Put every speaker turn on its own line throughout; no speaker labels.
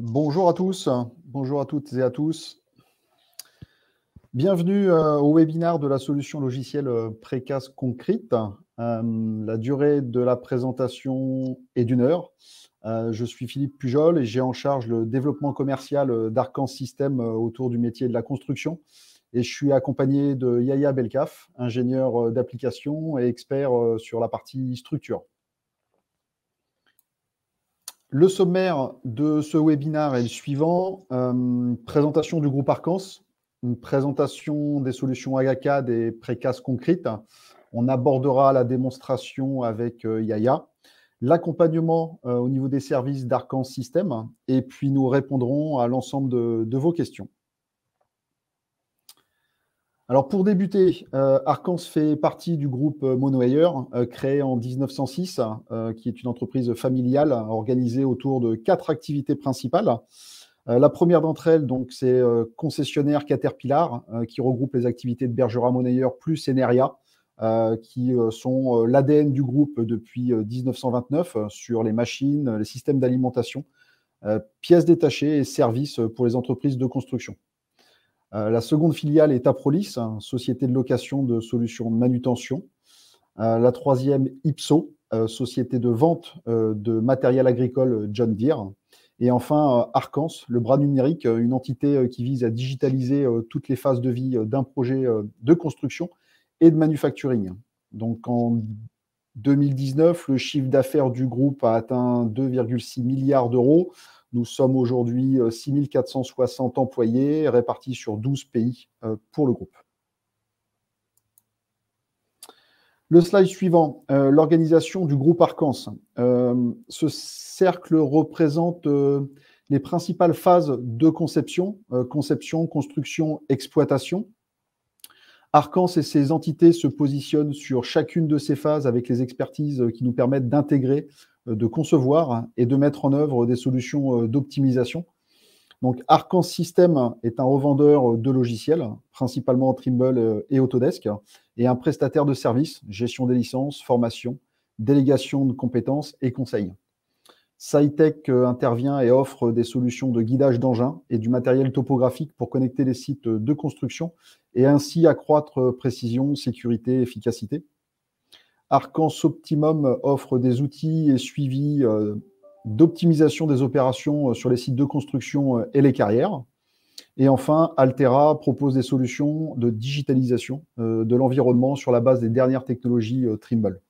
Bonjour à tous, bonjour à toutes et à tous. Bienvenue au webinaire de la solution logicielle Precast Concrete. La durée de la présentation est d'1 heure. Je suis Philippe Pujol et j'ai en charge le développement commercial d'Arcan System autour du métier de la construction. Et je suis accompagné de Yahya Belkaf, ingénieur d'application et expert sur la partie structure. Le sommaire de ce webinaire est le suivant. Présentation du groupe Arcans, une présentation des solutions AgaCAD et Precast Concrete. On abordera la démonstration avec Yahya, l'accompagnement au niveau des services d'Arcans System, et puis nous répondrons à l'ensemble de vos questions. Alors pour débuter, Arcans fait partie du groupe Monoair, créé en 1906, qui est une entreprise familiale organisée autour de 4 activités principales. La première d'entre elles, donc, c'est concessionnaire Caterpillar, qui regroupe les activités de Bergera Monoair plus Eneria, qui sont l'ADN du groupe depuis 1929 sur les machines, les systèmes d'alimentation, pièces détachées et services pour les entreprises de construction. La seconde filiale est Aprolis, société de location de solutions de manutention. La troisième, Ipso, société de vente de matériel agricole John Deere. Et enfin, Arcans, le bras numérique, une entité qui vise à digitaliser toutes les phases de vie d'un projet de construction et de manufacturing. Donc en 2019, le chiffre d'affaires du groupe a atteint 2,6 milliards d'euros. Nous sommes aujourd'hui 6 460 employés répartis sur 12 pays pour le groupe. Le slide suivant, l'organisation du groupe Arcans. Ce cercle représente les principales phases de conception, conception, construction, exploitation. Arcans et ses entités se positionnent sur chacune de ces phases avec les expertises qui nous permettent d'intégrer, de concevoir et de mettre en œuvre des solutions d'optimisation. Donc, Arcans System est un revendeur de logiciels, principalement Trimble et Autodesk, et un prestataire de services, gestion des licences, formation, délégation de compétences et conseils. SciTech intervient et offre des solutions de guidage d'engins et du matériel topographique pour connecter les sites de construction et ainsi accroître précision, sécurité, efficacité. Arcans Optimum offre des outils et suivi d'optimisation des opérations sur les sites de construction et les carrières. Et enfin, Altera propose des solutions de digitalisation de l'environnement sur la base des dernières technologies Trimble.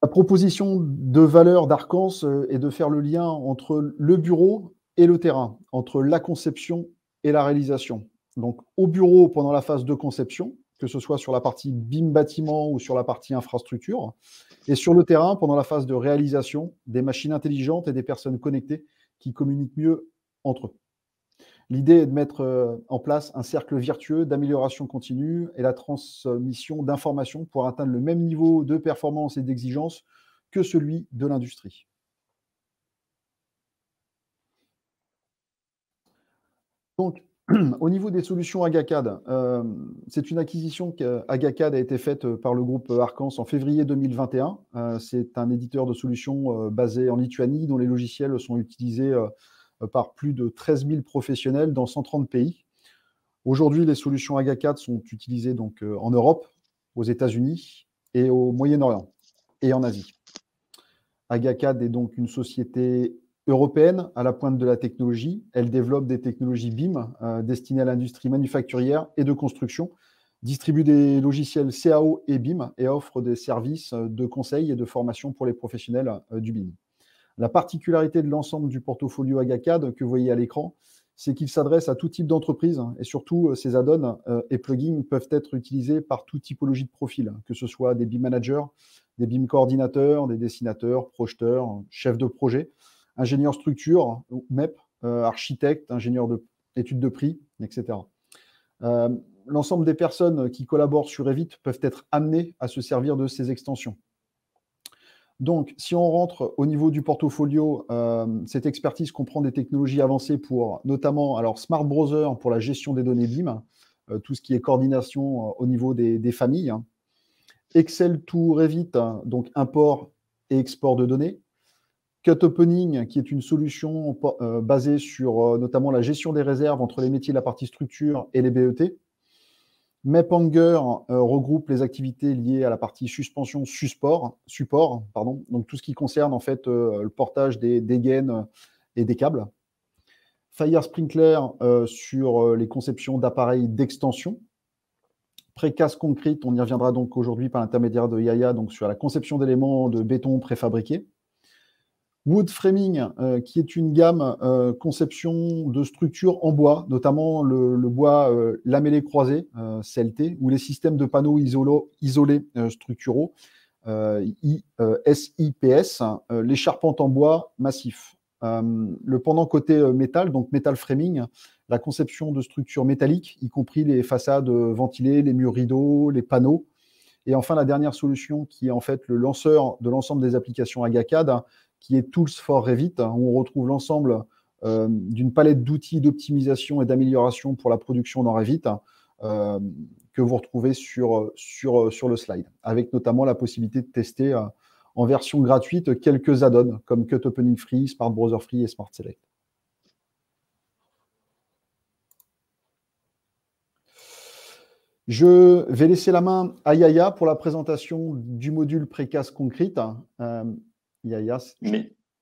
La proposition de valeur d'Arcans est de faire le lien entre le bureau et le terrain, entre la conception et la réalisation. Donc, au bureau, pendant la phase de conception, que ce soit sur la partie BIM bâtiment ou sur la partie infrastructure, et sur le terrain, pendant la phase de réalisation, des machines intelligentes et des personnes connectées qui communiquent mieux entre eux. L'idée est de mettre en place un cercle vertueux d'amélioration continue et la transmission d'informations pour atteindre le même niveau de performance et d'exigence que celui de l'industrie. Donc, au niveau des solutions AgaCAD, c'est une acquisition qu'AgaCAD a été faite par le groupe Arcans en février 2021. C'est un éditeur de solutions basé en Lituanie dont les logiciels sont utilisés par plus de 13 000 professionnels dans 130 pays. Aujourd'hui, les solutions AgaCAD sont utilisées donc en Europe, aux États-Unis et au Moyen-Orient et en Asie. AgaCAD est donc une société européenne à la pointe de la technologie. Elle développe des technologies BIM destinées à l'industrie manufacturière et de construction, distribue des logiciels CAO et BIM et offre des services de conseil et de formation pour les professionnels du BIM. La particularité de l'ensemble du portfolio AgaCAD que vous voyez à l'écran, c'est qu'il s'adresse à tout type d'entreprise et surtout, ces add-ons et plugins peuvent être utilisés par toute typologie de profil, que ce soit des BIM managers, des BIM coordinateurs, des dessinateurs, projeteurs, chefs de projet, ingénieurs structure, MEP, architectes, ingénieurs d'études de prix, etc. L'ensemble des personnes qui collaborent sur Revit peuvent être amenées à se servir de ces extensions. Donc, si on rentre au niveau du portfolio, cette expertise comprend des technologies avancées pour notamment Smart Browser pour la gestion des données BIM, tout ce qui est coordination au niveau des familles, Excel to Revit, donc import et export de données, Cut Opening, qui est une solution basée sur notamment la gestion des réserves entre les métiers de la partie structure et les BET. MapHanger regroupe les activités liées à la partie suspension support, pardon, donc tout ce qui concerne en fait le portage des gaines et des câbles. Fire Sprinkler sur les conceptions d'appareils d'extension. Precast Concrete, on y reviendra donc aujourd'hui par l'intermédiaire de Yaya, donc sur la conception d'éléments de béton préfabriqués. Wood Framing, qui est une gamme conception de structures en bois, notamment le bois lamellé croisé, CLT, ou les systèmes de panneaux isolés structuraux, SIPS, les charpentes en bois massif. Le pendant côté métal, donc Metal Framing, la conception de structures métalliques, y compris les façades ventilées, les murs rideaux, les panneaux. Et enfin, la dernière solution qui est en fait le lanceur de l'ensemble des applications AgaCAD, qui est Tools for Revit, où on retrouve l'ensemble d'une palette d'outils d'optimisation et d'amélioration pour la production dans Revit, que vous retrouvez sur le slide, avec notamment la possibilité de tester en version gratuite quelques add-ons, comme Cut Opening Free, Smart Browser Free et Smart Select. Je vais laisser la main à Yaya pour la présentation du module Precast Concrete. Yaya,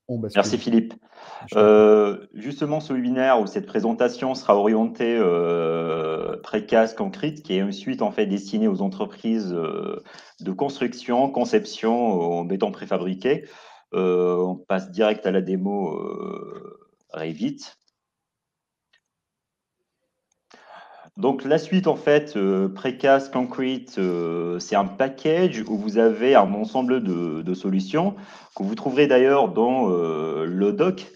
merci Philippe. Justement, ce webinaire ou cette présentation sera orientée Precast Concrete, qui est une suite en fait destinée aux entreprises de construction, conception en béton préfabriqué. On passe direct à la démo Revit. Donc la suite en fait, Precast Concrete, c'est un package où vous avez un ensemble de solutions que vous trouverez d'ailleurs dans le doc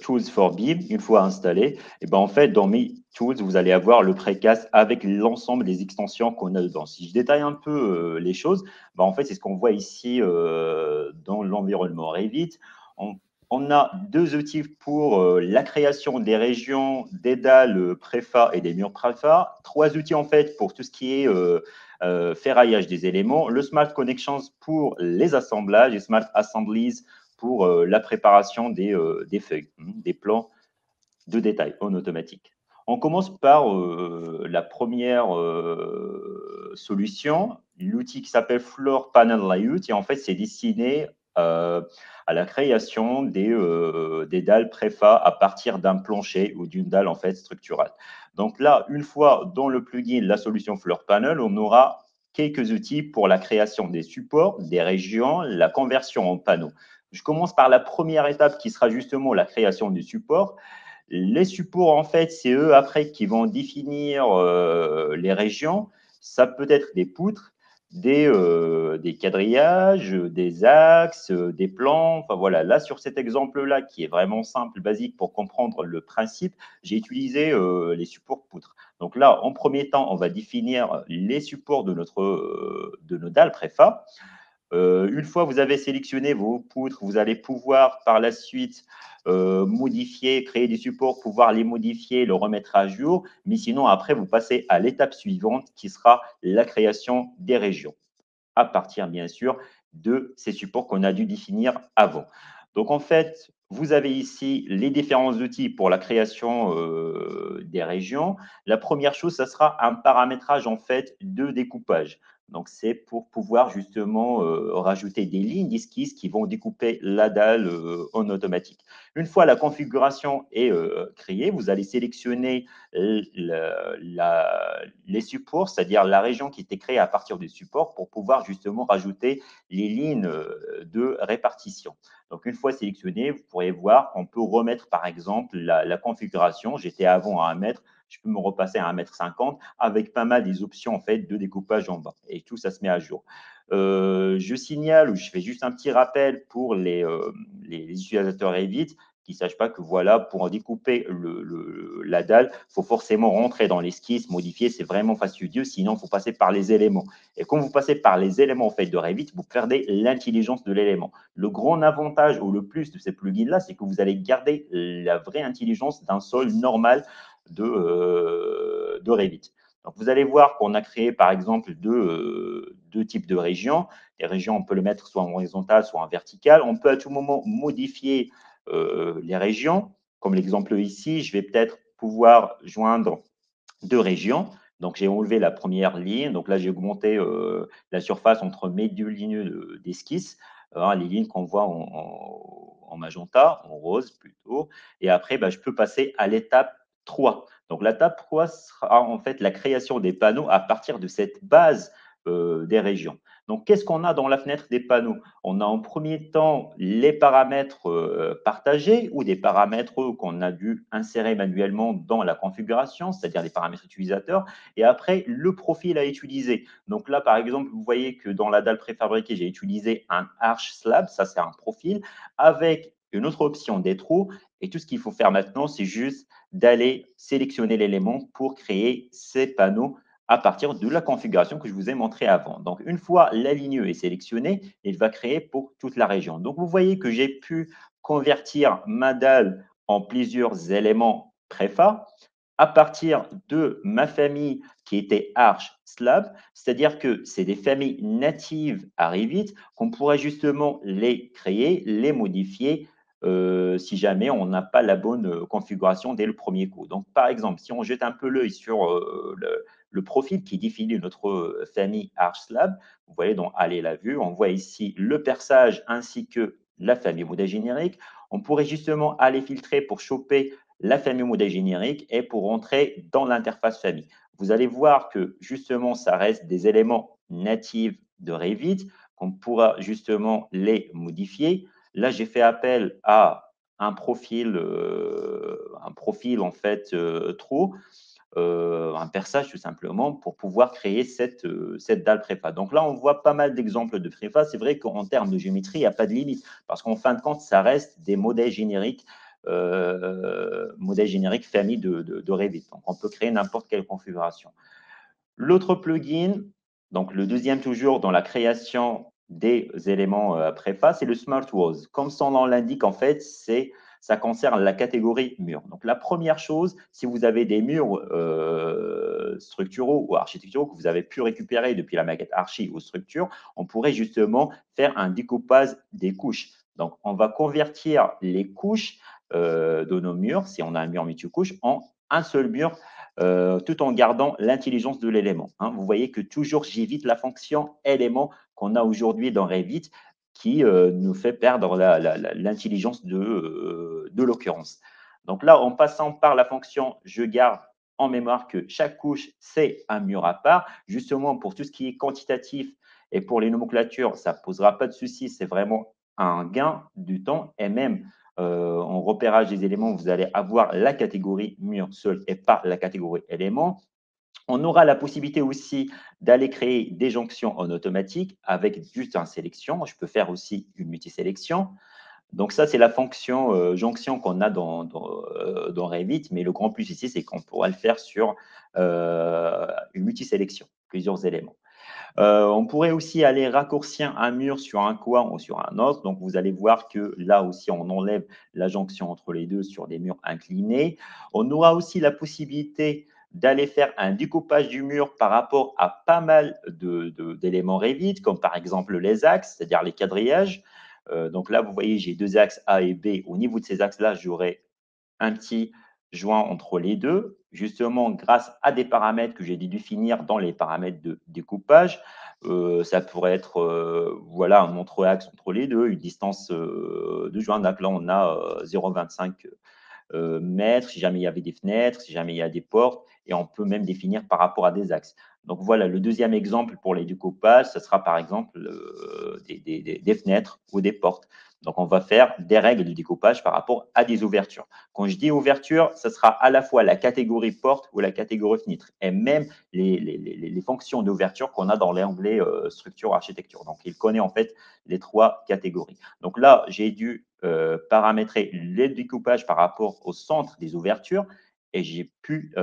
Tools for BIM. Une fois installé, et ben en fait dans mes tools vous allez avoir le Precast avec l'ensemble des extensions qu'on a dedans. Si je détaille un peu les choses, ben en fait c'est ce qu'on voit ici dans l'environnement Revit. On a deux outils pour la création des régions, des dalles préfa et des murs préfa. Trois outils en fait pour tout ce qui est ferraillage des éléments. Le Smart Connections pour les assemblages et Smart Assemblies pour la préparation des feuilles, des plans de détail en automatique. On commence par la première solution, l'outil qui s'appelle Floor Panel Layout. Et en fait, c'est destiné à la création des dalles préfa à partir d'un plancher ou d'une dalle en fait structurale. Donc là, une fois dans le plugin, la solution Floor Panel, on aura quelques outils pour la création des supports, des régions, la conversion en panneaux. Je commence par la première étape qui sera justement la création du support. Les supports, en fait, c'est eux après qui vont définir les régions. Ça peut être des poutres, des quadrillages, des axes, des plans. Enfin voilà, là sur cet exemple-là qui est vraiment simple, basique pour comprendre le principe, j'ai utilisé les supports poutres. Donc là, en premier temps, on va définir les supports de nos dalles préfa. Une fois que vous avez sélectionné vos poutres, vous allez pouvoir par la suite modifier, créer des supports, pouvoir les modifier, le remettre à jour. Mais sinon, après, vous passez à l'étape suivante qui sera la création des régions, à partir, bien sûr, de ces supports qu'on a dû définir avant. Donc, en fait, vous avez ici les différents outils pour la création des régions. La première chose, ça sera un paramétrage, en fait, de découpage. Donc, c'est pour pouvoir justement rajouter des lignes d'esquisse qui vont découper la dalle en automatique. Une fois la configuration est créée, vous allez sélectionner les supports, c'est-à-dire la région qui était créée à partir des supports pour pouvoir justement rajouter les lignes de répartition. Donc, une fois sélectionné, vous pourrez voir qu'on peut remettre, par exemple, la configuration. J'étais avant à 1 mètre. Je peux me repasser à 1,50 m avec pas mal des options en fait de découpage en bas. Et tout ça se met à jour. Je signale ou je fais juste un petit rappel pour les utilisateurs Revit qui ne sachent pas que voilà, pour découper la dalle, il faut forcément rentrer dans l'esquisse, modifier, c'est vraiment fastidieux, sinon il faut passer par les éléments. Et quand vous passez par les éléments en fait, de Revit, vous perdez l'intelligence de l'élément. Le grand avantage ou le plus de ces plugins-là, c'est que vous allez garder la vraie intelligence d'un sol normal de Revit. Donc, vous allez voir qu'on a créé, par exemple, deux types de régions. Les régions, on peut le mettre soit en horizontal, soit en vertical. On peut à tout moment modifier les régions. Comme l'exemple ici, je vais peut-être pouvoir joindre deux régions. Donc, j'ai enlevé la première ligne. Donc là, j'ai augmenté la surface entre mes deux lignes d'esquisse, les lignes qu'on voit en magenta, en rose plutôt. Et après, je peux passer à l'étape 3. Donc, l'étape 3 sera en fait la création des panneaux à partir de cette base des régions. Donc, qu'est-ce qu'on a dans la fenêtre des panneaux? On a en premier temps les paramètres partagés ou des paramètres qu'on a dû insérer manuellement dans la configuration, c'est-à-dire les paramètres utilisateurs, et après le profil à utiliser. Donc là, par exemple, vous voyez que dans la dalle préfabriquée, j'ai utilisé un arch slab, ça c'est un profil, avec une autre option des trous, et tout ce qu'il faut faire maintenant, c'est juste d'aller sélectionner l'élément pour créer ces panneaux à partir de la configuration que je vous ai montrée avant. Donc, une fois la ligne est sélectionnée, il va créer pour toute la région. Donc, vous voyez que j'ai pu convertir ma dalle en plusieurs éléments préfa à partir de ma famille qui était Arch Slab, c'est-à-dire que c'est des familles natives à Revit qu'on pourrait justement les créer, les modifier si jamais on n'a pas la bonne configuration dès le premier coup. Donc, par exemple, si on jette un peu l'œil sur le profil qui définit notre famille ArchSlab. Vous voyez dans Aller la vue, on voit ici le perçage ainsi que la famille modèle générique. On pourrait justement aller filtrer pour choper la famille modèle générique et pour rentrer dans l'interface famille. Vous allez voir que justement, ça reste des éléments natifs de Revit qu'on pourra justement les modifier. Là, j'ai fait appel à un profil en fait trou un perçage tout simplement pour pouvoir créer cette dalle préfa. Donc là, on voit pas mal d'exemples de préfa. C'est vrai qu'en termes de géométrie, il n'y a pas de limite parce qu'en fin de compte, ça reste des modèles génériques famille de Revit. Donc, on peut créer n'importe quelle configuration. L'autre plugin, donc le deuxième toujours dans la création des éléments préfa, c'est le Smart Walls. Comme son nom l'indique, en fait, ça concerne la catégorie mur. Donc, la première chose, si vous avez des murs structuraux ou architecturaux que vous avez pu récupérer depuis la maquette archi ou structure, on pourrait justement faire un découpage des couches. Donc, on va convertir les couches de nos murs, si on a un mur multicouche, en un seul mur tout en gardant l'intelligence de l'élément. Hein. Vous voyez que toujours j'évite la fonction élément qu'on a aujourd'hui dans Revit qui nous fait perdre l'intelligence de l'occurrence. Donc là, en passant par la fonction je garde en mémoire que chaque couche, c'est un mur à part. Justement, pour tout ce qui est quantitatif et pour les nomenclatures, ça ne posera pas de souci. C'est vraiment un gain du temps et même en repérage des éléments, vous allez avoir la catégorie mur seul et pas la catégorie élément. On aura la possibilité aussi d'aller créer des jonctions en automatique avec juste une sélection. Je peux faire aussi une multisélection. Donc ça, c'est la fonction jonction qu'on a dans Revit, mais le grand plus ici, c'est qu'on pourra le faire sur une multisélection, plusieurs éléments. On pourrait aussi aller raccourcir un mur sur un coin ou sur un autre. Donc, vous allez voir que là aussi, on enlève la jonction entre les deux sur des murs inclinés. On aura aussi la possibilité d'aller faire un découpage du mur par rapport à pas mal d'éléments Revit, comme par exemple les axes, c'est-à-dire les quadrillages. Donc là, vous voyez, j'ai deux axes A et B. Au niveau de ces axes-là, j'aurai un petit joint entre les deux, justement grâce à des paramètres que j'ai dû définir dans les paramètres de découpage. Ça pourrait être voilà, un entre-axe entre les deux, une distance de joint. Donc là, on a 0,25 mètres, si jamais il y avait des fenêtres, si jamais il y a des portes, et on peut même définir par rapport à des axes. Donc voilà, le deuxième exemple pour les découpages, ce sera par exemple des fenêtres ou des portes. Donc on va faire des règles de découpage par rapport à des ouvertures. Quand je dis ouverture, ce sera à la fois la catégorie porte ou la catégorie fenêtre, et même les fonctions d'ouverture qu'on a dans l'onglet structure architecture. Donc il connaît en fait les trois catégories. Donc là, j'ai dû paramétrer les découpages par rapport au centre des ouvertures et j'ai pu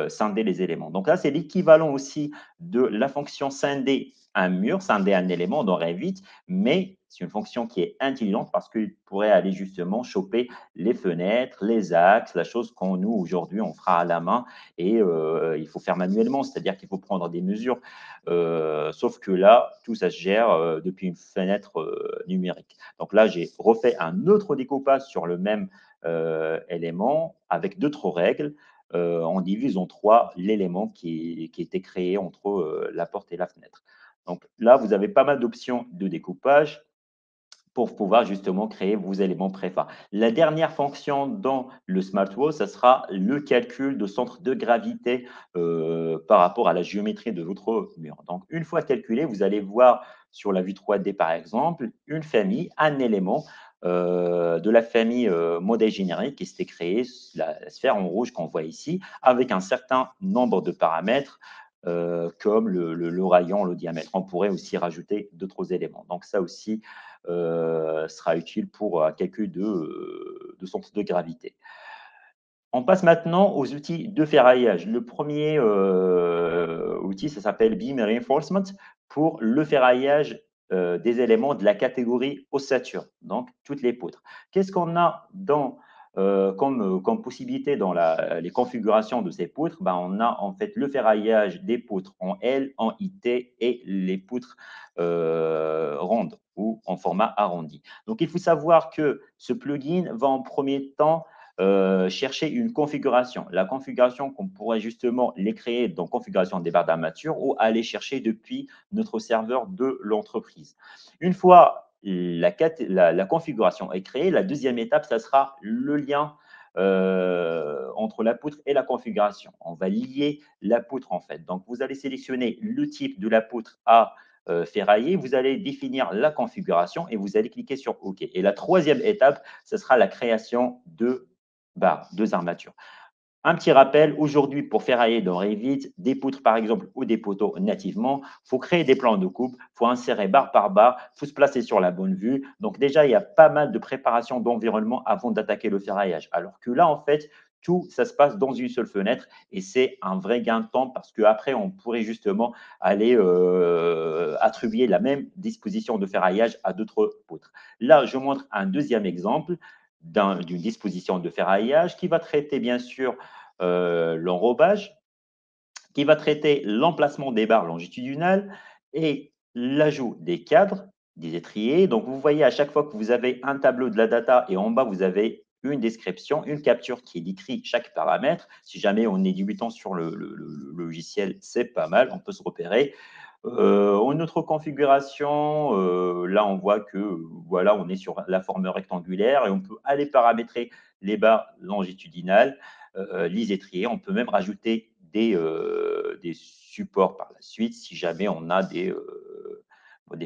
scinder les éléments. Donc là, c'est l'équivalent aussi de la fonction scinder un mur, scinder un élément dans Revit, mais c'est une fonction qui est intelligente parce qu'il pourrait aller justement choper les fenêtres, les axes, la chose qu'on nous, aujourd'hui, on fera à la main et il faut faire manuellement, c'est-à-dire qu'il faut prendre des mesures. Sauf que là, tout ça se gère depuis une fenêtre numérique. Donc là, j'ai refait un autre découpage sur le même élément avec d'autres règles. On divise en trois l'élément qui était créé entre la porte et la fenêtre. Donc là, vous avez pas mal d'options de découpage pour pouvoir justement créer vos éléments préfa. La dernière fonction dans le Smart Wall, ça sera le calcul de centre de gravité par rapport à la géométrie de votre mur. Donc, une fois calculé, vous allez voir sur la vue 3D, par exemple, une famille, un élément de la famille modèle générique qui s'était créé, la sphère en rouge qu'on voit ici, avec un certain nombre de paramètres comme le rayon, le diamètre. On pourrait aussi rajouter d'autres éléments. Donc, ça aussi, sera utile pour un calcul de centre de gravité. On passe maintenant aux outils de ferraillage. Le premier outil, ça s'appelle Beam Reinforcement pour le ferraillage des éléments de la catégorie ossature, donc toutes les poutres. Qu'est-ce qu'on a comme possibilité dans les configurations de ces poutres? Ben, on a en fait le ferraillage des poutres en L, en IT et les poutres rondes ou en format arrondi. Donc, il faut savoir que ce plugin va en premier temps chercher une configuration. La configuration qu'on pourrait justement les créer dans configuration des barres d'armature ou aller chercher depuis notre serveur de l'entreprise. Une fois la configuration est créée, la deuxième étape, ça sera le lien entre la poutre et la configuration. On va lier la poutre en fait. Donc, vous allez sélectionner le type de la poutre à ferrailler, vous allez définir la configuration et vous allez cliquer sur OK. Et la troisième étape, ce sera la création de barres, deux armatures. Un petit rappel, aujourd'hui, pour ferrailler dans Revit, des poutres par exemple ou des poteaux nativement, il faut créer des plans de coupe, il faut insérer barre par barre, il faut se placer sur la bonne vue. Donc déjà, il y a pas mal de préparation d'environnement avant d'attaquer le ferraillage. Alors que là, en fait, tout ça se passe dans une seule fenêtre et c'est un vrai gain de temps parce qu'après, on pourrait justement aller attribuer la même disposition de ferraillage à d'autres poutres. Là, je montre un deuxième exemple d'une disposition de ferraillage qui va traiter bien sûr l'enrobage, qui va traiter l'emplacement des barres longitudinales et l'ajout des cadres, des étriers. Donc, vous voyez à chaque fois que vous avez un tableau de la data et en bas, vous avez une description, une capture qui décrit chaque paramètre. Si jamais on est débutant sur le logiciel, c'est pas mal, on peut se repérer. En autre configuration, là, on voit que voilà, on est sur la forme rectangulaire et on peut aller paramétrer les barres longitudinales, les étriers. On peut même rajouter des supports par la suite si jamais on a des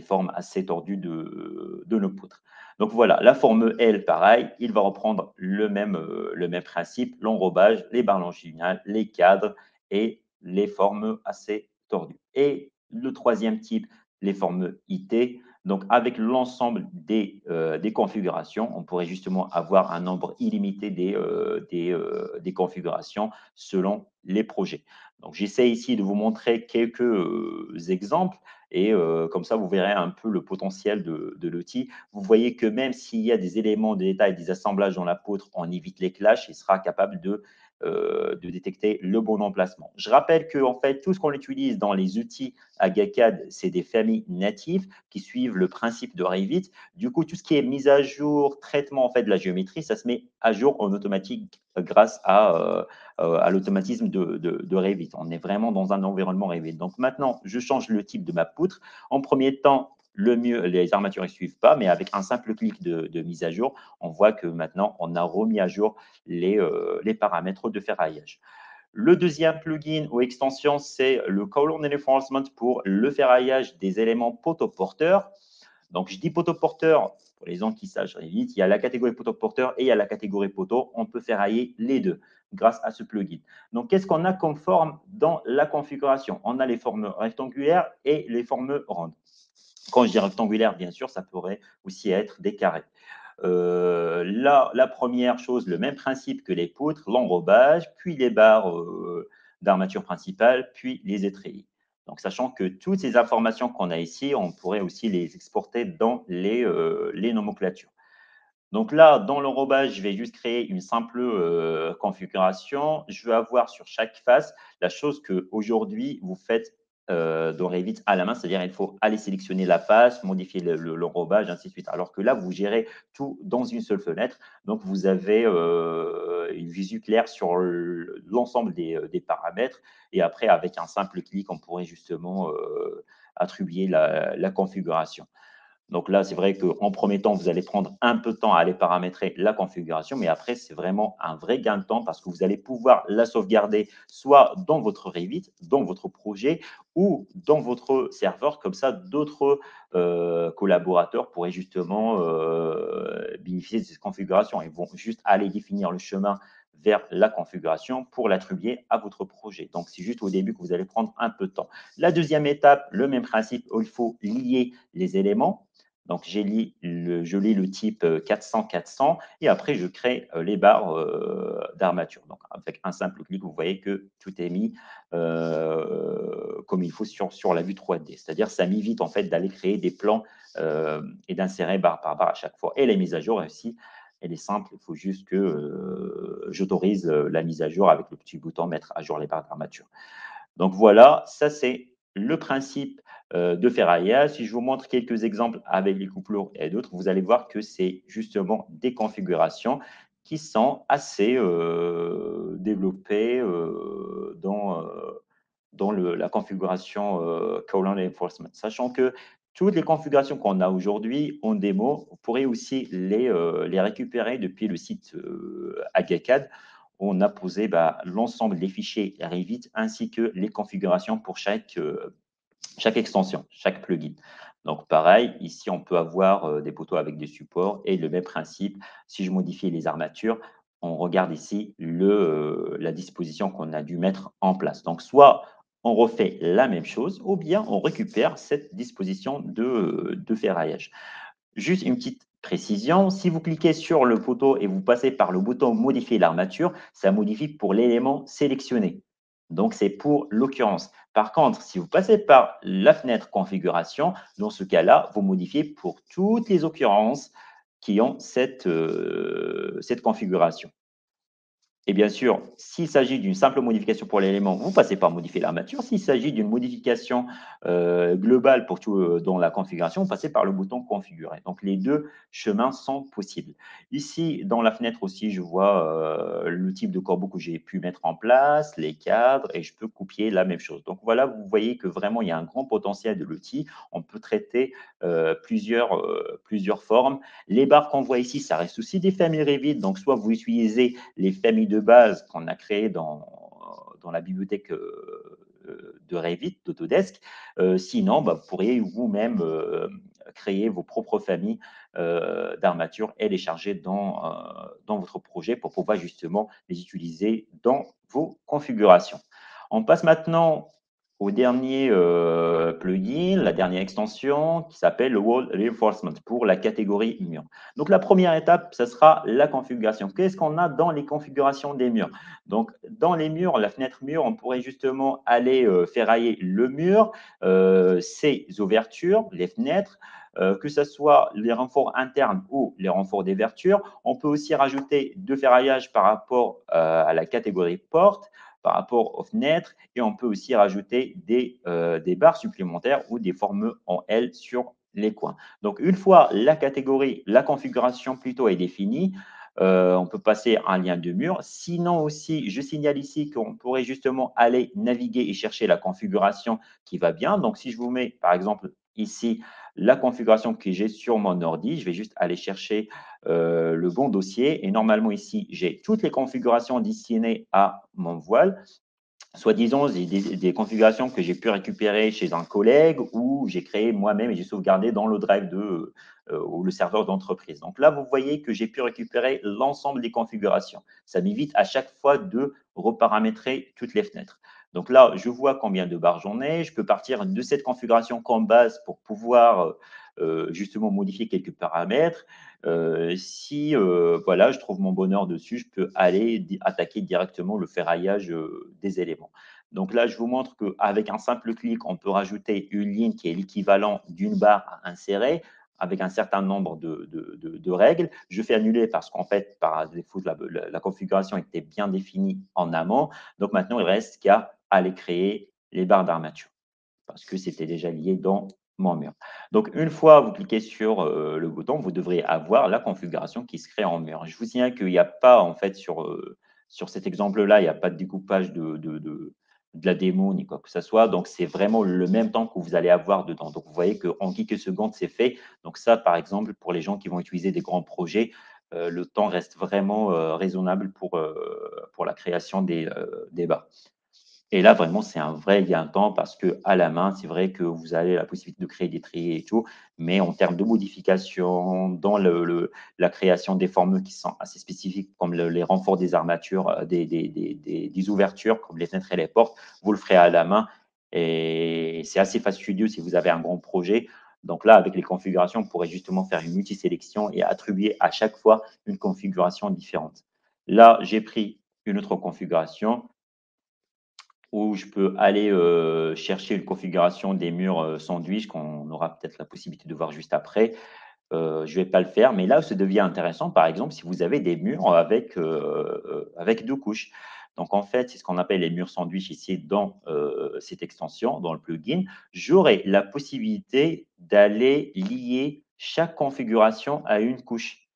formes assez tordues de nos poutres. Donc voilà, la forme L, pareil, il va reprendre le même principe, l'enrobage, les barres longitudinales, les cadres et les formes assez tordues. Et le troisième type, les formes IT. Donc, avec l'ensemble des configurations, on pourrait justement avoir un nombre illimité des configurations selon les projets. Donc, j'essaie ici de vous montrer quelques exemples et comme ça, vous verrez un peu le potentiel de l'outil. Vous voyez que même s'il y a des éléments de détail, des assemblages dans la poutre, on évite les clashs, il sera capable de détecter le bon emplacement. Je rappelle que en fait, tout ce qu'on utilise dans les outils AgaCAD, c'est des familles natives qui suivent le principe de Revit. Du coup, tout ce qui est mise à jour, traitement en fait de la géométrie, ça se met à jour en automatique grâce à l'automatisme de Revit. On est vraiment dans un environnement Revit. Donc maintenant, je change le type de ma poutre. En premier temps, le mieux, les armatures ne suivent pas, mais avec un simple clic de mise à jour, on voit que maintenant, on a remis à jour les paramètres de ferraillage. Le deuxième plugin ou extension, c'est le Column Reinforcement pour le ferraillage des éléments poteaux-porteurs. Donc, je dis poteau-porteur, pour les gens qui sachent vite, il y a la catégorie poteau-porteur et il y a la catégorie poteau. On peut ferrailler les deux grâce à ce plugin. Donc, qu'est-ce qu'on a comme forme dans la configuration? On a les formes rectangulaires et les formes rondes. Quand je dis rectangulaire, bien sûr, ça pourrait aussi être des carrés. La première chose, le même principe que les poutres, l'enrobage, puis les barres d'armature principale, puis les étriers. Donc, sachant que toutes ces informations qu'on a ici, on pourrait aussi les exporter dans les nomenclatures. Donc là, dans l'enrobage, je vais juste créer une simple configuration. Je vais avoir sur chaque face la chose qu'aujourd'hui, vous faites dans Revit à la main, c'est-à-dire il faut aller sélectionner la face, modifier l'enrobage, ainsi de suite. Alors que là, vous gérez tout dans une seule fenêtre. Donc, vous avez une visu claire sur l'ensemble des paramètres. Et après, avec un simple clic, on pourrait justement attribuer la configuration. Donc là, c'est vrai qu'en premier temps, vous allez prendre un peu de temps à aller paramétrer la configuration, mais après, c'est vraiment un vrai gain de temps parce que vous allez pouvoir la sauvegarder soit dans votre Revit, dans votre projet ou dans votre serveur. Comme ça, d'autres collaborateurs pourraient justement bénéficier de cette configuration. Ils vont juste aller définir le chemin vers la configuration pour l'attribuer à votre projet. Donc, c'est juste au début que vous allez prendre un peu de temps. La deuxième étape, le même principe, il faut lier les éléments. Donc, je lis le type 400-400 et après, je crée les barres d'armature. Donc, avec un simple clic, vous voyez que tout est mis comme il faut sur la vue 3D. C'est-à-dire, ça m'évite en fait d'aller créer des plans et d'insérer barre par barre à chaque fois. Et la mise à jour aussi, elle est simple. Il faut juste que j'autorise la mise à jour avec le petit bouton mettre à jour les barres d'armature. Donc voilà, ça c'est le principe de ferraillage. Si je vous montre quelques exemples avec les couplures et d'autres, vous allez voir que c'est justement des configurations qui sont assez développées dans la configuration Colon Reinforcement. Sachant que toutes les configurations qu'on a aujourd'hui en démo, vous pourrez aussi les récupérer depuis le site Agacad. On a posé l'ensemble des fichiers Revit ainsi que les configurations pour chaque extension, chaque plugin. Donc, pareil, ici, on peut avoir des poteaux avec des supports et le même principe. Si je modifie les armatures, on regarde ici la disposition qu'on a dû mettre en place. Donc, soit on refait la même chose ou bien on récupère cette disposition de ferraillage. Juste une petite précision, si vous cliquez sur le poteau et vous passez par le bouton modifier l'armature, ça modifie pour l'élément sélectionné. Donc, c'est pour l'occurrence. Par contre, si vous passez par la fenêtre configuration, dans ce cas-là, vous modifiez pour toutes les occurrences qui ont cette configuration. Et bien sûr, s'il s'agit d'une simple modification pour l'élément, vous passez par modifier l'armature. S'il s'agit d'une modification globale pour tout dans la configuration, vous passez par le bouton configurer. Donc, les deux chemins sont possibles. Ici, dans la fenêtre aussi, je vois le type de corbeau que j'ai pu mettre en place, les cadres, et je peux copier la même chose. Donc, voilà, vous voyez que vraiment, il y a un grand potentiel de l'outil. On peut traiter plusieurs formes. Les barres qu'on voit ici, ça reste aussi des familles Revit. Donc, soit vous utilisez les familles de base qu'on a créées dans la bibliothèque de Revit, d'Autodesk. Sinon, vous pourriez vous-même créer vos propres familles d'armatures et les charger dans votre projet pour pouvoir justement les utiliser dans vos configurations. On passe maintenant au dernier plugin, la dernière extension qui s'appelle le Wall Reinforcement pour la catégorie mur. Donc, la première étape, ce sera la configuration. Qu'est-ce qu'on a dans les configurations des murs? Donc, dans les murs, la fenêtre mur, on pourrait justement aller ferrailler le mur, ses ouvertures, les fenêtres, que ce soit les renforts internes ou les renforts d'ouverture. On peut aussi rajouter de ferraillage par rapport à la catégorie porte, par rapport aux fenêtres, et on peut aussi rajouter des barres supplémentaires ou des formes en L sur les coins. Donc, une fois la catégorie, la configuration plutôt est définie, on peut passer à un lien de mur. Sinon aussi, je signale ici qu'on pourrait justement aller naviguer et chercher la configuration qui va bien. Donc, si je vous mets, par exemple, ici, la configuration que j'ai sur mon ordi, je vais juste aller chercher le bon dossier. Et normalement, ici, j'ai toutes les configurations destinées à mon voile. Soit disons des configurations que j'ai pu récupérer chez un collègue ou j'ai créé moi-même et j'ai sauvegardé dans le drive ou le serveur d'entreprise. Donc là, vous voyez que j'ai pu récupérer l'ensemble des configurations. Ça m'évite à chaque fois de reparamétrer toutes les fenêtres. Donc là, je vois combien de barres j'en ai. Je peux partir de cette configuration comme base pour pouvoir justement modifier quelques paramètres. Si voilà, je trouve mon bonheur dessus, je peux aller attaquer directement le ferraillage des éléments. Donc là, je vous montre qu'avec un simple clic, on peut rajouter une ligne qui est l'équivalent d'une barre à insérer avec un certain nombre de règles. Je fais annuler parce qu'en fait, par défaut, la configuration était bien définie en amont. Donc maintenant, il reste qu'à aller créer les barres d'armature parce que c'était déjà lié dans mon mur. Donc, une fois vous cliquez sur le bouton, vous devrez avoir la configuration qui se crée en mur. Je vous signale qu'il n'y a pas, en fait, sur cet exemple-là, il n'y a pas de découpage de la démo ni quoi que ce soit. Donc, c'est vraiment le même temps que vous allez avoir dedans. Donc, vous voyez qu'en quelques secondes, c'est fait. Donc, ça, par exemple, pour les gens qui vont utiliser des grands projets, le temps reste vraiment raisonnable pour la création des barres. Et là, vraiment, c'est un vrai gain de temps parce que à la main, c'est vrai que vous avez la possibilité de créer des triers et tout, mais en termes de modification, dans la création des formes qui sont assez spécifiques, comme les renforts des armatures, des ouvertures, comme les fenêtres et les portes, vous le ferez à la main. Et c'est assez fastidieux si vous avez un grand projet. Donc là, avec les configurations, on pourrait justement faire une multisélection et attribuer à chaque fois une configuration différente. Là, j'ai pris une autre configuration où je peux aller chercher une configuration des murs sandwich qu'on aura peut-être la possibilité de voir juste après. Je ne vais pas le faire, mais là où ça devient intéressant, par exemple, si vous avez des murs avec 2 couches. Donc, en fait, c'est ce qu'on appelle les murs sandwich ici dans cette extension, dans le plugin. J'aurai la possibilité d'aller lier chaque configuration à une couche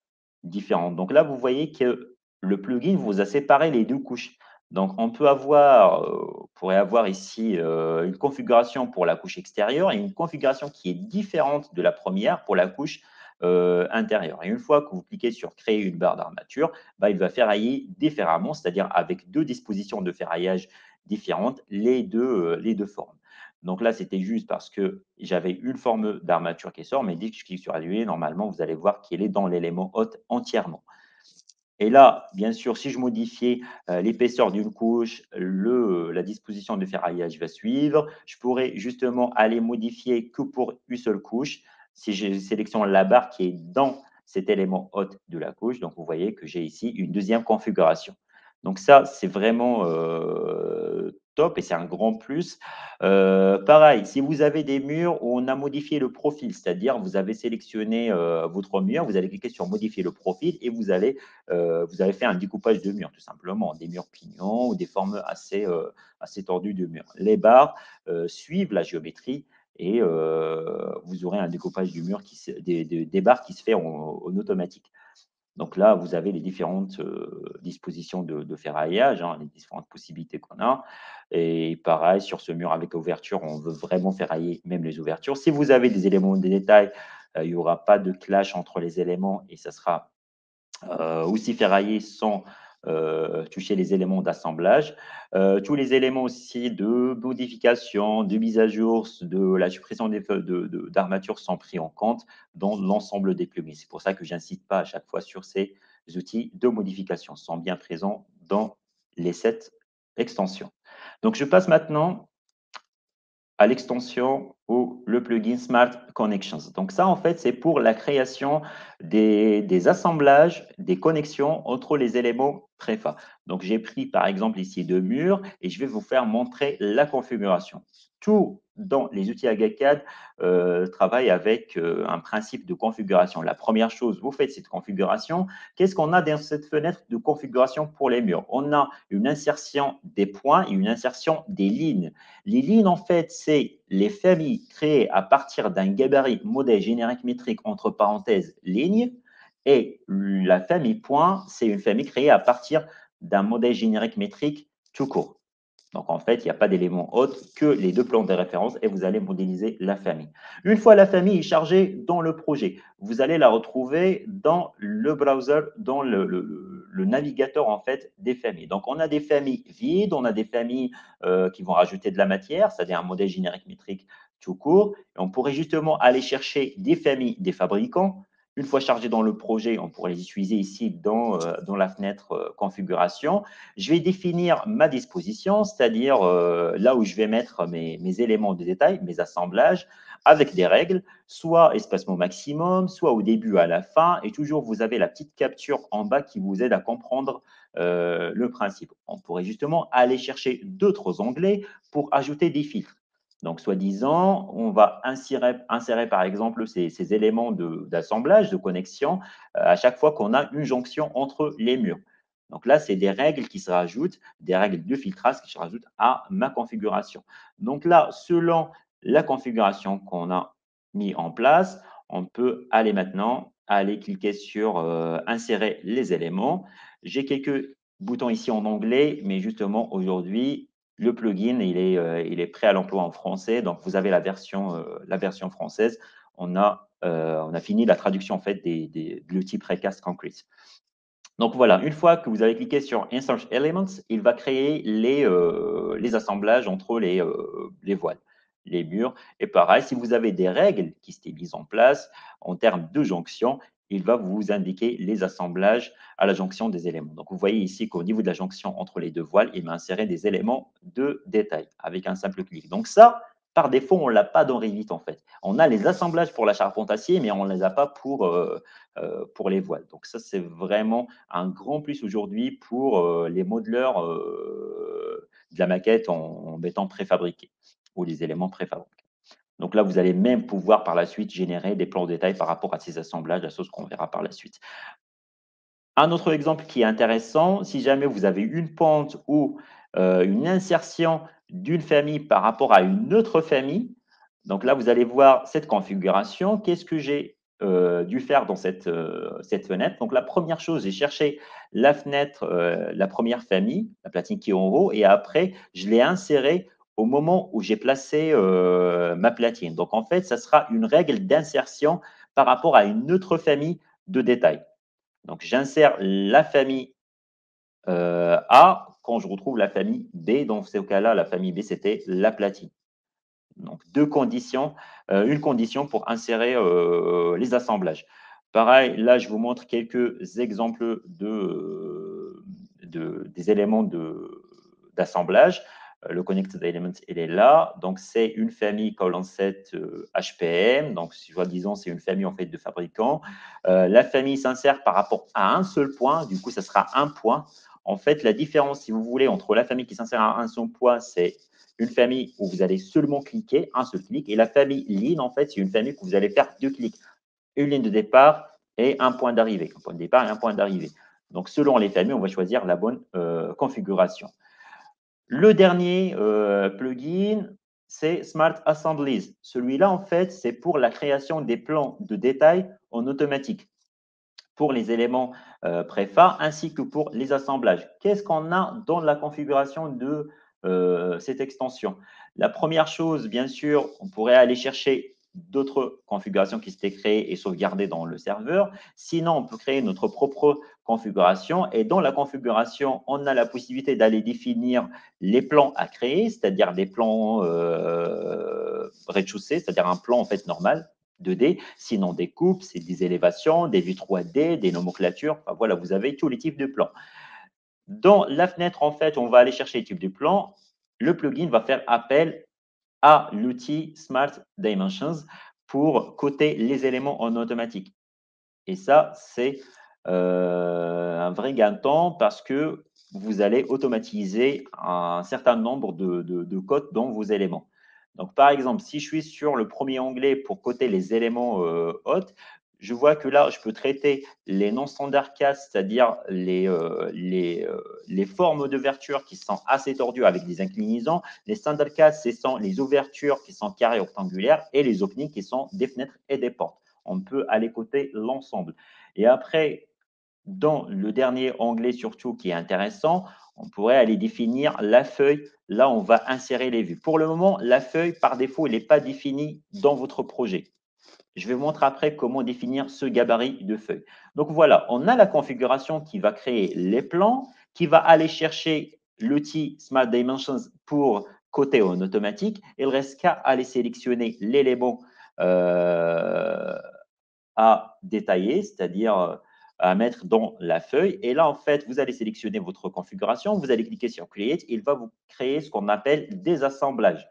différente. Donc là, vous voyez que le plugin vous a séparé les 2 couches. Donc, on pourrait avoir ici une configuration pour la couche extérieure et une configuration qui est différente de la première pour la couche intérieure. Et une fois que vous cliquez sur créer une barre d'armature, bah, il va ferrailler différemment, c'est-à-dire avec 2 dispositions de ferraillage différentes, les deux formes. Donc là, c'était juste parce que j'avais une forme d'armature qui sort, mais dès que je clique sur annuler, normalement, vous allez voir qu'elle est dans l'élément hôte entièrement. Et là, bien sûr, si je modifiais l'épaisseur d'une couche, la disposition de ferraillage va suivre. Je pourrais justement aller modifier que pour une seule couche. Si je sélectionne la barre qui est dans cet élément hôte de la couche, donc vous voyez que j'ai ici une deuxième configuration. Donc ça, c'est vraiment top et c'est un grand plus. Pareil, si vous avez des murs où on a modifié le profil, c'est-à-dire vous avez sélectionné votre mur, vous allez cliquer sur modifier le profil et vous avez fait un découpage de murs, tout simplement, des murs pignons ou des formes assez tordues de murs. Les barres suivent la géométrie et vous aurez un découpage du mur, des barres qui se fait en automatique. Donc là, vous avez les différentes dispositions de ferraillage, hein, les différentes possibilités qu'on a. Et pareil, sur ce mur avec ouverture, on veut vraiment ferrailler même les ouvertures. Si vous avez des éléments de détail, il n'y aura pas de clash entre les éléments et ça sera aussi ferrailler sans toucher les éléments d'assemblage. Tous les éléments aussi de modification, de mise à jour, de la suppression d'armature sont pris en compte dans l'ensemble des plugins. C'est pour ça que je n'insiste pas à chaque fois sur ces outils de modification. Ils sont bien présents dans les 7 extensions. Donc, je passe maintenant à l'extension ou le plugin Smart Connections. Donc ça, en fait, c'est pour la création des assemblages, des connexions entre les éléments préfa. Donc j'ai pris par exemple ici 2 murs et je vais vous faire montrer la configuration. Tout dans les outils AgaCAD travaille avec un principe de configuration. La première chose, vous faites cette configuration. Qu'est-ce qu'on a dans cette fenêtre de configuration pour les murs? On a une insertion des points et une insertion des lignes. Les lignes, en fait, c'est les familles créées à partir d'un gabarit modèle générique métrique entre parenthèses ligne. Et la famille point, c'est une famille créée à partir d'un modèle générique métrique tout court. Donc, en fait, il n'y a pas d'élément autre que les 2 plans de référence et vous allez modéliser la famille. Une fois la famille est chargée dans le projet, vous allez la retrouver dans le browser, dans le navigateur en fait des familles. Donc, on a des familles vides, on a des familles qui vont rajouter de la matière, c'est-à-dire un modèle générique métrique tout court. Et on pourrait justement aller chercher des familles des fabricants Une fois chargés dans le projet, on pourrait les utiliser ici dans la fenêtre configuration. Je vais définir ma disposition, c'est-à-dire là où je vais mettre mes éléments de détail, mes assemblages, avec des règles, soit espacement maximum, soit au début à la fin. Et toujours, vous avez la petite capture en bas qui vous aide à comprendre le principe. On pourrait justement aller chercher d'autres onglets pour ajouter des filtres. Donc, soi-disant, on va insérer par exemple ces éléments d'assemblage, de connexion, à chaque fois qu'on a une jonction entre les murs. Donc là, c'est des règles qui se rajoutent, des règles de filtrage qui se rajoutent à ma configuration. Donc là, selon la configuration qu'on a mis en place, on peut aller maintenant, aller cliquer sur insérer les éléments. J'ai quelques boutons ici en anglais, mais justement, aujourd'hui, le plugin, il est prêt à l'emploi en français. Donc, vous avez la version française. On a fini la traduction en fait de l'outil Precast Concrete. Donc voilà, une fois que vous avez cliqué sur Insert Elements, il va créer les assemblages entre les voiles, les murs. Et pareil, si vous avez des règles qui s'étaient mises en place en termes de jonction, il va vous indiquer les assemblages à la jonction des éléments. Donc vous voyez ici qu'au niveau de la jonction entre les deux voiles, il m'a inséré des éléments de détail avec un simple clic. Donc ça, par défaut, on ne l'a pas dans Revit en fait. On a les assemblages pour la charpente acier, mais on ne les a pas pour les voiles. Donc ça, c'est vraiment un grand plus aujourd'hui pour les modeleurs de la maquette en béton préfabriqué ou les éléments préfabriqués. Donc là, vous allez même pouvoir par la suite générer des plans de détail par rapport à ces assemblages, la chose qu'on verra par la suite. Un autre exemple qui est intéressant, si jamais vous avez une pente ou une insertion d'une famille par rapport à une autre famille, donc là, vous allez voir cette configuration. Qu'est-ce que j'ai dû faire dans cette fenêtre? Donc la première chose, j'ai cherché la fenêtre, la première famille, la platine qui est en haut, et après, je l'ai insérée au moment où j'ai placé ma platine. Donc en fait, ça sera une règle d'insertion par rapport à une autre famille de détails. Donc, j'insère la famille A quand je retrouve la famille B. Dans ce cas-là, la famille B, c'était la platine. Donc, une condition pour insérer les assemblages. Pareil, là, je vous montre quelques exemples des éléments d'assemblage. Le Connected Element, il est là. Donc, c'est une famille colon 7 HPM. Donc, disons, c'est une famille en fait de fabricants. La famille s'insère par rapport à un seul point. Du coup, ça sera un point. En fait, la différence, si vous voulez, entre la famille qui s'insère à un seul point, c'est une famille où vous allez seulement cliquer, un seul clic. Et la famille ligne, en fait, c'est une famille où vous allez faire deux clics. Une ligne de départ et un point d'arrivée. Un point de départ et un point d'arrivée. Donc, selon les familles, on va choisir la bonne configuration. Le dernier plugin, c'est Smart Assemblies. Celui-là, en fait, c'est pour la création des plans de détail en automatique pour les éléments préfa ainsi que pour les assemblages. Qu'est-ce qu'on a dans la configuration de cette extension? La première chose, bien sûr, on pourrait aller chercher d'autres configurations qui s'étaient créées et sauvegardées dans le serveur. Sinon, on peut créer notre propre configuration. Et dans la configuration, on a la possibilité d'aller définir les plans à créer, c'est-à-dire des plans rez-de-chaussée, c'est-à-dire un plan en fait normal, 2D, sinon des coupes, c'est des élévations, des vues 3D, des nomenclatures. Enfin, voilà, vous avez tous les types de plans. Dans la fenêtre, en fait, on va aller chercher les types de plans. Le plugin va faire appel à l'outil Smart Dimensions pour coter les éléments en automatique. Et ça, c'est un vrai gain de temps parce que vous allez automatiser un certain nombre de codes dans vos éléments. Donc, par exemple, si je suis sur le premier onglet pour coter les éléments hôtes, je vois que là, je peux traiter les non-standard cast, c'est-à-dire les formes d'ouverture qui sont assez tordues avec des inclinaisons. Les standard cast, ce sont les ouvertures qui sont carrées rectangulaires et les openings qui sont des fenêtres et des portes. On peut aller coter l'ensemble. Et après, dans le dernier onglet surtout qui est intéressant, on pourrait aller définir la feuille. Là, on va insérer les vues. Pour le moment, la feuille, par défaut, elle n'est pas définie dans votre projet. Je vais vous montrer après comment définir ce gabarit de feuille. Donc voilà, on a la configuration qui va créer les plans, qui va aller chercher l'outil Smart Dimensions pour coter en automatique. Il reste qu'à aller sélectionner l'élément à détailler, c'est-à-dire à mettre dans la feuille. Et là, en fait, vous allez sélectionner votre configuration, vous allez cliquer sur Create, il va vous créer ce qu'on appelle des assemblages.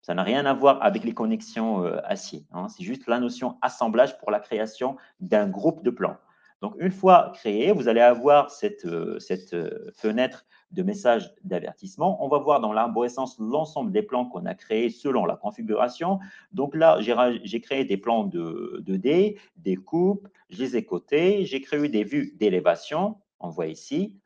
Ça n'a rien à voir avec les connexions acier, hein. C'est juste la notion assemblage pour la création d'un groupe de plans. Donc, une fois créé, vous allez avoir cette fenêtre de message d'avertissement. On va voir dans l'arborescence l'ensemble des plans qu'on a créés selon la configuration. Donc là, j'ai créé des plans de 2D, des coupes, je les ai cotés, j'ai créé des vues d'élévation, on voit ici.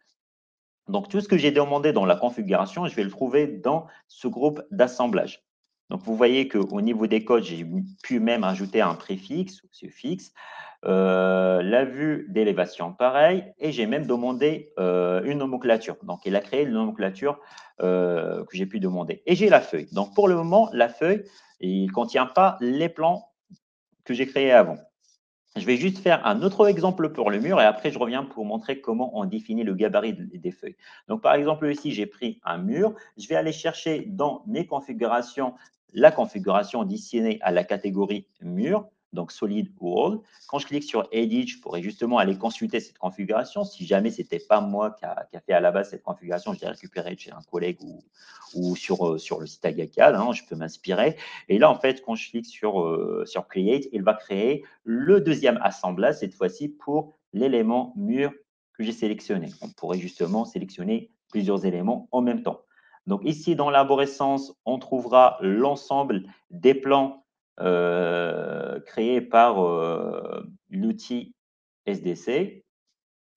Donc, tout ce que j'ai demandé dans la configuration, je vais le trouver dans ce groupe d'assemblage. Donc, vous voyez qu'au niveau des codes, j'ai pu même ajouter un préfixe ou suffixe. La vue d'élévation, pareil. Et j'ai même demandé une nomenclature. Donc, il a créé une nomenclature que j'ai pu demander. Et j'ai la feuille. Donc, pour le moment, la feuille, il ne contient pas les plans que j'ai créés avant. Je vais juste faire un autre exemple pour le mur et après, je reviens pour montrer comment on définit le gabarit des feuilles. Donc, par exemple, ici, j'ai pris un mur. Je vais aller chercher dans mes configurations la configuration destinée à la catégorie mur, donc Solid Wall. Quand je clique sur Edit, je pourrais justement aller consulter cette configuration. Si jamais ce n'était pas moi qui a fait à la base cette configuration, je l'ai récupérée chez un collègue ou sur le site Agacad, hein, je peux m'inspirer. Et là, en fait, quand je clique sur Create, il va créer le deuxième assemblage, cette fois-ci pour l'élément mur que j'ai sélectionné. On pourrait justement sélectionner plusieurs éléments en même temps. Donc ici, dans l'arborescence, on trouvera l'ensemble des plans créés par l'outil SDC,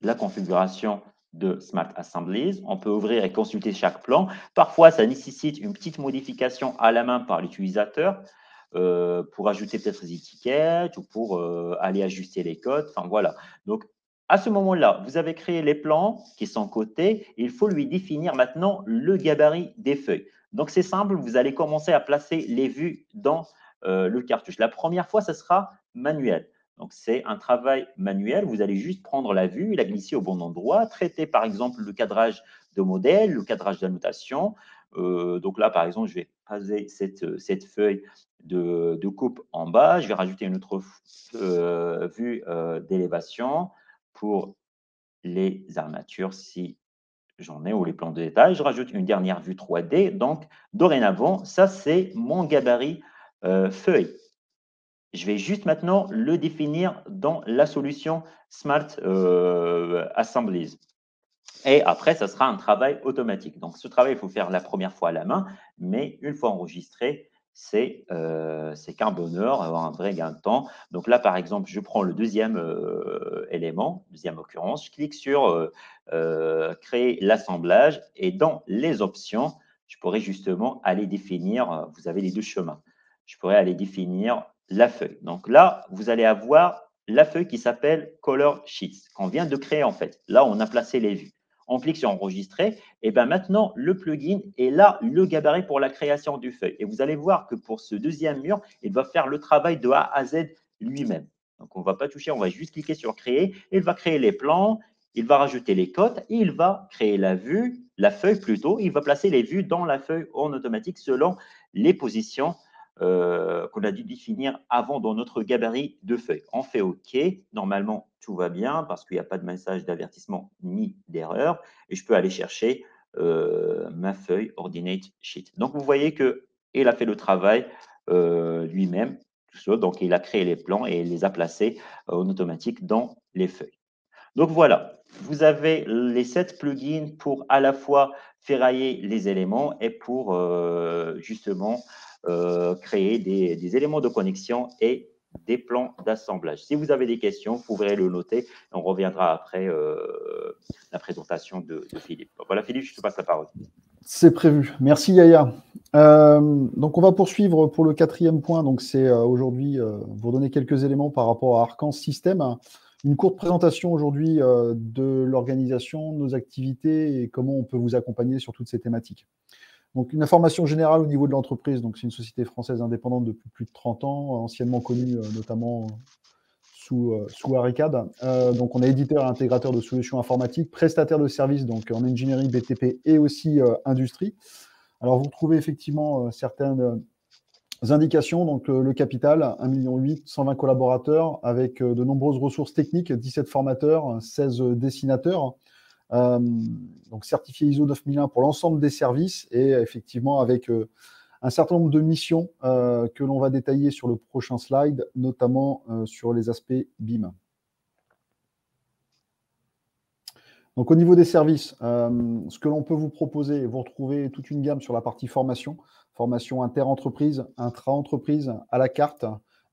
la configuration de Smart Assemblies. On peut ouvrir et consulter chaque plan. Parfois, ça nécessite une petite modification à la main par l'utilisateur pour ajouter peut-être des étiquettes ou pour aller ajuster les codes. Enfin, voilà. Donc, à ce moment-là, vous avez créé les plans qui sont cotés. Il faut lui définir maintenant le gabarit des feuilles. Donc, c'est simple. Vous allez commencer à placer les vues dans le cartouche. La première fois, ce sera manuel. Donc, c'est un travail manuel. Vous allez juste prendre la vue, la glisser au bon endroit, traiter par exemple le cadrage de modèle, le cadrage d'annotation. Donc là, par exemple, je vais passer cette feuille de coupe en bas. Je vais rajouter une autre vue d'élévation pour les armatures si j'en ai ou les plans de détail. Je rajoute une dernière vue 3D. Donc, dorénavant, ça, c'est mon gabarit feuille. Je vais juste maintenant le définir dans la solution Smart Assemblies. Et après, ça sera un travail automatique. Donc, ce travail, il faut faire la première fois à la main, mais une fois enregistré, c'est qu'un bonheur, avoir un vrai gain de temps. Donc là, par exemple, je prends le deuxième élément, deuxième occurrence, je clique sur créer l'assemblage et dans les options, je pourrais justement aller définir, vous avez les deux chemins, je pourrais aller définir la feuille. Donc là, vous allez avoir la feuille qui s'appelle Color Sheets, qu'on vient de créer en fait. Là, on a placé les vues. On clique sur enregistrer, et bien maintenant, le plugin est là, le gabarit pour la création du feuille. Et vous allez voir que pour ce deuxième mur, il va faire le travail de A à Z lui-même. Donc, on ne va pas toucher, on va juste cliquer sur créer. Il va créer les plans, il va rajouter les cotes, et il va créer la vue, la feuille plutôt. Il va placer les vues dans la feuille en automatique selon les positions qu'on a dû définir avant dans notre gabarit de feuille. On fait OK. Normalement, tout va bien parce qu'il n'y a pas de message d'avertissement ni d'erreur. Et je peux aller chercher ma feuille Ordinate Sheet. Donc, vous voyez qu'il a fait le travail lui-même. Donc, il a créé les plans et il les a placés en automatique dans les feuilles. Donc, voilà. Vous avez les 7 plugins pour à la fois ferrailler les éléments et pour justement créer des éléments de connexion et des plans d'assemblage. Si vous avez des questions, vous pourrez le noter. On reviendra après la présentation de Philippe. Voilà, Philippe, je te passe la parole.
C'est prévu. Merci Yaya. Donc on va poursuivre pour le 4e point. Donc c'est aujourd'hui vous donner quelques éléments par rapport à Arcan System. Une courte présentation aujourd'hui de l'organisation, nos activités et comment on peut vous accompagner sur toutes ces thématiques. Donc, une information générale au niveau de l'entreprise. Donc, c'est une société française indépendante depuis plus de 30 ans, anciennement connue notamment sous Aricad. Donc, on est éditeur et intégrateur de solutions informatiques, prestataire de services donc en ingénierie, BTP et aussi industrie. Alors, vous retrouvez effectivement certaines indications, donc le capital, 1,8 million, 120 collaborateurs, avec de nombreuses ressources techniques, 17 formateurs, 16 dessinateurs, donc certifié ISO 9001 pour l'ensemble des services, et effectivement avec un certain nombre de missions que l'on va détailler sur le prochain slide, notamment sur les aspects BIM. Donc au niveau des services, ce que l'on peut vous proposer, vous retrouvez toute une gamme sur la partie formation, formation inter-entreprise, intra-entreprise, à la carte.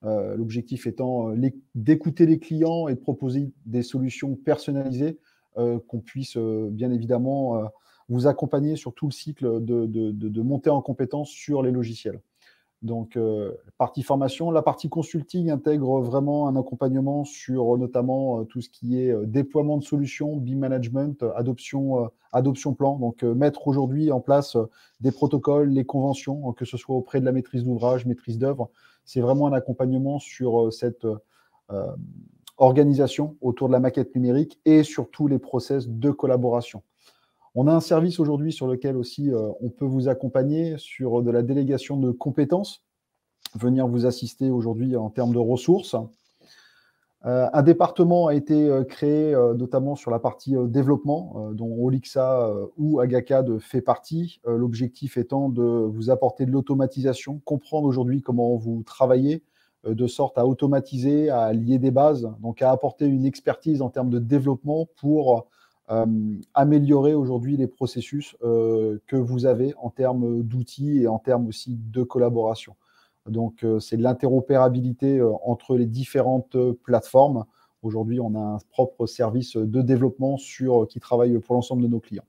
L'objectif étant d'écouter les clients et de proposer des solutions personnalisées, qu'on puisse bien évidemment vous accompagner sur tout le cycle de montée en compétences sur les logiciels. Donc, partie formation. La partie consulting intègre vraiment un accompagnement sur notamment tout ce qui est déploiement de solutions, BIM management, adoption plan. Donc, mettre aujourd'hui en place des protocoles, les conventions, que ce soit auprès de la maîtrise d'ouvrage, maîtrise d'œuvre. C'est vraiment un accompagnement sur cette organisation autour de la maquette numérique et sur tous les process de collaboration. On a un service aujourd'hui sur lequel aussi on peut vous accompagner sur de la délégation de compétences, venir vous assister aujourd'hui en termes de ressources. Un département a été créé notamment sur la partie développement, dont Olixa ou Agacad fait partie. L'objectif étant de vous apporter de l'automatisation, comprendre aujourd'hui comment vous travaillez, de sorte à automatiser, à lier des bases, donc à apporter une expertise en termes de développement pour améliorer aujourd'hui les processus que vous avez en termes d'outils et en termes aussi de collaboration. Donc, c'est de l'interopérabilité entre les différentes plateformes. Aujourd'hui, on a un propre service de développement qui travaille pour l'ensemble de nos clients.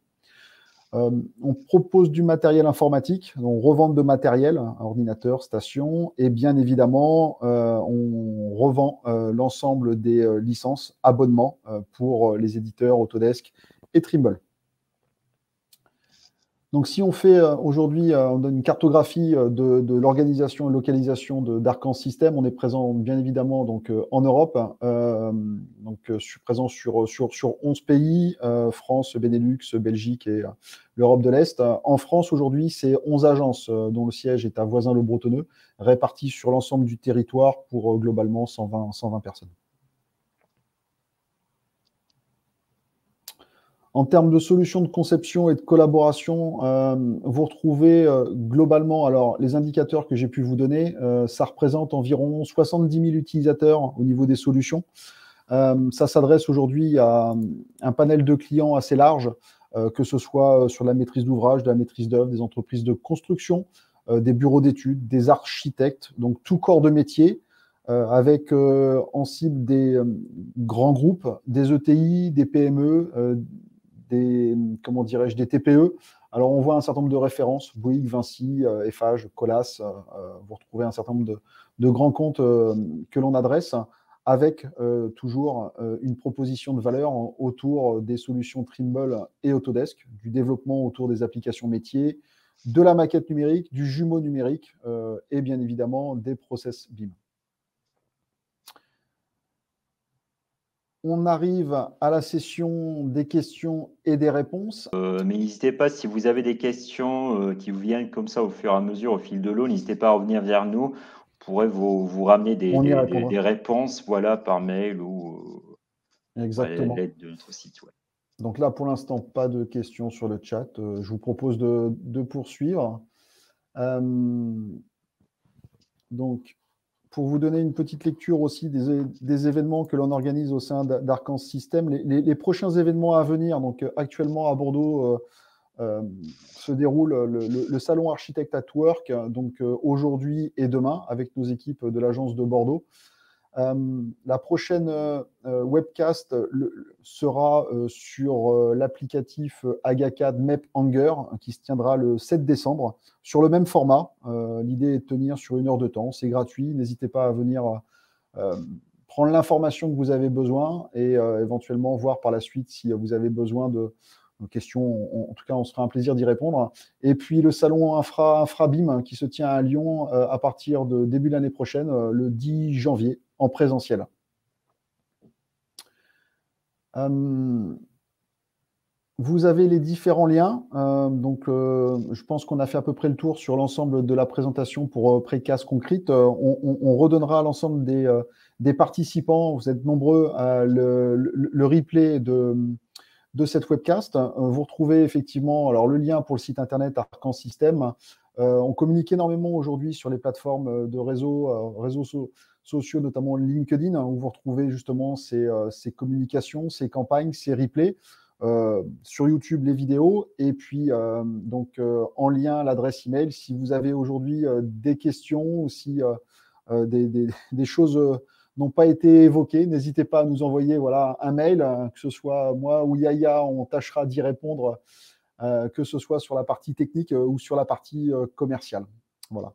On propose du matériel informatique, donc revente de matériel, ordinateur, station, et bien évidemment, on revend l'ensemble des licences, abonnements pour les éditeurs Autodesk et Trimble. Donc, si on fait aujourd'hui, on donne une cartographie de l'organisation et localisation d'Arcan System, on est présent bien évidemment donc, en Europe. Donc, je suis présent sur 11 pays, France, Benelux, Belgique et l'Europe de l'Est. En France, aujourd'hui, c'est 11 agences dont le siège est à Voisins-le-Bretonneux, réparties sur l'ensemble du territoire pour globalement 120 personnes. En termes de solutions de conception et de collaboration, vous retrouvez globalement, alors les indicateurs que j'ai pu vous donner, ça représente environ 70 000 utilisateurs au niveau des solutions. Ça s'adresse aujourd'hui à un panel de clients assez large, que ce soit sur la maîtrise d'ouvrage, de la maîtrise d'œuvre, des entreprises de construction, des bureaux d'études, des architectes, donc tout corps de métier, avec en cible des grands groupes, des ETI, des PME, des TPE. Alors, on voit un certain nombre de références, Bouygues, Vinci, Eiffage, Colas. Vous retrouvez un certain nombre de grands comptes que l'on adresse avec toujours une proposition de valeur autour des solutions Trimble et Autodesk, du développement autour des applications métiers, de la maquette numérique, du jumeau numérique et bien évidemment des process BIM. On arrive à la session des questions et des réponses.
Mais n'hésitez pas, si vous avez des questions qui vous viennent comme ça au fur et à mesure, au fil de l'eau, n'hésitez pas à revenir vers nous. On pourrait vous ramener des réponses voilà, par mail ou l'aide de notre site web.
Donc là, pour l'instant, pas de questions sur le chat. Je vous propose de poursuivre. Donc, pour vous donner une petite lecture aussi des événements que l'on organise au sein d'Arcan System, les prochains événements à venir, donc actuellement à Bordeaux, se déroule le salon Architect at Work, donc aujourd'hui et demain, avec nos équipes de l'agence de Bordeaux. La prochaine webcast sera sur l'applicatif Agacad Map Hanger qui se tiendra le 7 décembre sur le même format. L'idée est de tenir sur 1 heure de temps. C'est gratuit. N'hésitez pas à venir prendre l'information que vous avez besoin et éventuellement voir par la suite si vous avez besoin de questions. En tout cas, on se fera un plaisir d'y répondre. Et puis, le salon InfraBIM qui se tient à Lyon à partir de début de l'année prochaine, le 10 janvier, en présentiel. Vous avez les différents liens. Donc, je pense qu'on a fait à peu près le tour sur l'ensemble de la présentation pour Precast Concrete. On redonnera à l'ensemble des participants, vous êtes nombreux, le replay de cette webcast. Vous retrouvez effectivement alors, le lien pour le site internet Arcan System. On communique énormément aujourd'hui sur les plateformes de réseaux sociaux, notamment LinkedIn, où vous retrouvez justement ces communications, ces campagnes, ces replays. Sur YouTube, les vidéos, et puis en lien l'adresse email. Si vous avez aujourd'hui des questions ou si des choses n'ont pas été évoquées, n'hésitez pas à nous envoyer un mail, que ce soit moi ou Yaya, on tâchera d'y répondre, que ce soit sur la partie technique ou sur la partie commerciale. Voilà.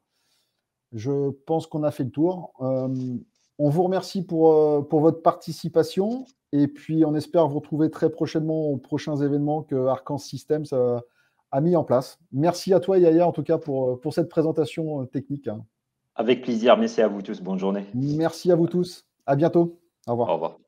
Je pense qu'on a fait le tour. On vous remercie pour votre participation et puis on espère vous retrouver très prochainement aux prochains événements que Arcan Systems a mis en place. Merci à toi, Yaya, en tout cas, pour cette présentation technique.
Avec plaisir. Merci à vous tous. Bonne journée.
Merci à vous tous. À bientôt. Au revoir.
Au revoir.